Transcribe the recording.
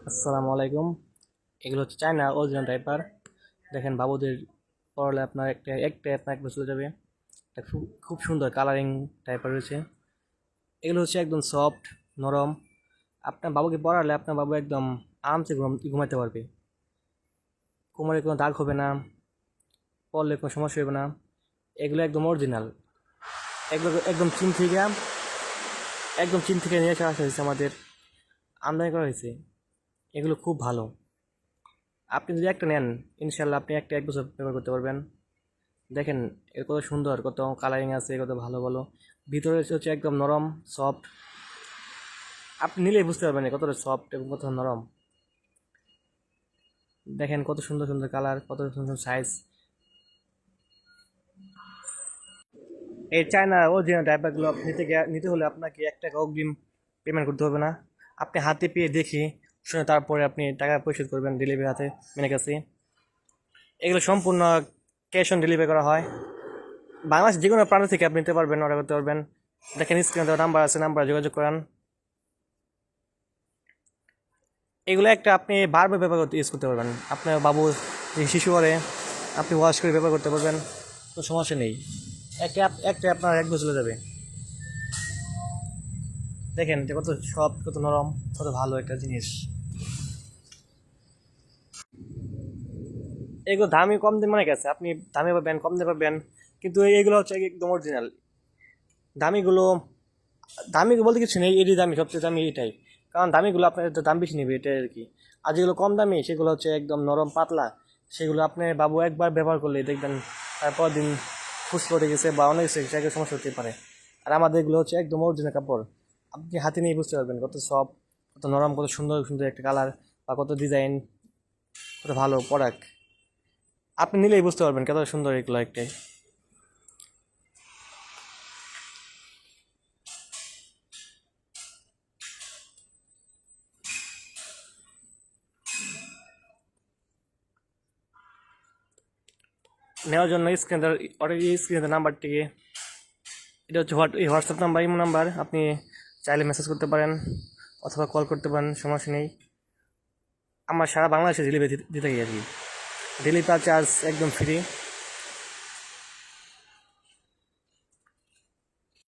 আসসালামু আলাইকুম। এগুলো হচ্ছে চায়না অরিজিনাল ডাইপার। দেখেন বাবুদের পরলে আপনার একটা একটা আপনার এক বছর চলে যাবে। এটা খুব খুব সুন্দর কালারিং ডাইপার রয়েছে। এগুলো হচ্ছে একদম সফট, নরম। আপনার বাবুকে পরালে আপনার বাবু একদম আরামসে ঘুমাতে পারবে। কোমরে কোনো দাগ হবে না, পরলে কোনো সমস্যা হবে না। এগুলো একদম অরিজিনাল, এগুলো একদম চীন থেকে নিয়ে আসা হয়েছে, আমাদের আমদানি করা হয়েছে। এগুলো খুব ভালো। আপনি যদি একটা নেন, ইনশাল্লাহ আপনি এক বছর ব্যবহার করতে পারবেন। দেখেন এর কত সুন্দর, কত কালারিং আছে, কত ভালো ভালো। ভিতরে হচ্ছে একদম নরম, সফট। আপনি নিলেই বুঝতে পারবেন কতটা সফট এবং কত নরম। দেখেন কত সুন্দর সুন্দর কালার, কত সুন্দর সাইজ। এই চায়না অরিজিনাল ডাইপারগুলো নিতে হলে আপনাকে 1 টাকা অগ্রিম পেমেন্ট করতে হবে না। আপনি হাতে পেয়ে দেখে শুনে তারপরে আপনি টাকা পরিশোধ করবেন ডেলিভারি হাতে মেনে কাছে। এগুলো সম্পূর্ণ ক্যাশ অন ডেলিভারি করা হয়। বাংলাদেশ যে কোনো প্রান্ত থেকে আপনি নিতে পারবেন, অর্ডার করতে পারবেন। দেখেন স্ক্রিনে দেওয়া নাম্বার আছে, নাম্বারে যোগাযোগ করেন। এগুলো একটা আপনি বারবার ব্যবহার করতে ইউজ করতে পারবেন। আপনার বাবু যে শিশু করে আপনি ওয়াশ করে ব্যবহার করতে পারবেন, কোনো সমস্যা নেই। একটা আপনার 1 বছর চলে যাবে। দেখেন এটা কত সফট, কত নরম, কত ভালো একটা জিনিস। এগুলো দামি কম দিন মানে গেছে, আপনি দামে পাবেন, কম দিয়ে পাবেন, কিন্তু এইগুলো হচ্ছে একদম অরিজিনাল। দামিগুলো, দামি বলতে কিছু নেই, এটি দামি, সবচেয়ে দামি এটাই। কারণ দামিগুলো আপনার একটু দাম বেশি নেবে, এটাই আর কি। আর যেগুলো কম দামি সেগুলো হচ্ছে একদম নরম পাতলা। সেগুলো আপনি বাবু একবার ব্যবহার করলে দেখবেন তারপর দিন ফুসফুটে গেছে বা অনেক জায়গায় সমস্যা হতে পারে। আর আমাদের এগুলো হচ্ছে একদম অরিজিনাল কাপড়। আপনি হাতে নিয়ে বুঝতে পারবেন কত সফট, কত নরম, কত সুন্দর সুন্দর একটা কালার, বা কত ডিজাইন, কত ভালো প্রোডাক্ট। আপনি নিলেই বুঝতে পারবেন কত সুন্দর এগুলো একটাই। নেওয়ার জন্য স্ক্রিনের নাম্বারটিকে, এটা হচ্ছে এই হোয়াটসঅ্যাপ নাম্বার, ইমো নাম্বার। আপনি চাইলে মেসেজ করতে পারেন অথবা কল করতে পারেন, সমস্যা নেই। আমরা সারা বাংলাদেশে ডেলিভারি দিতে থাকি আর কি। ডেলিভারি চার্জ একদম ফ্রি।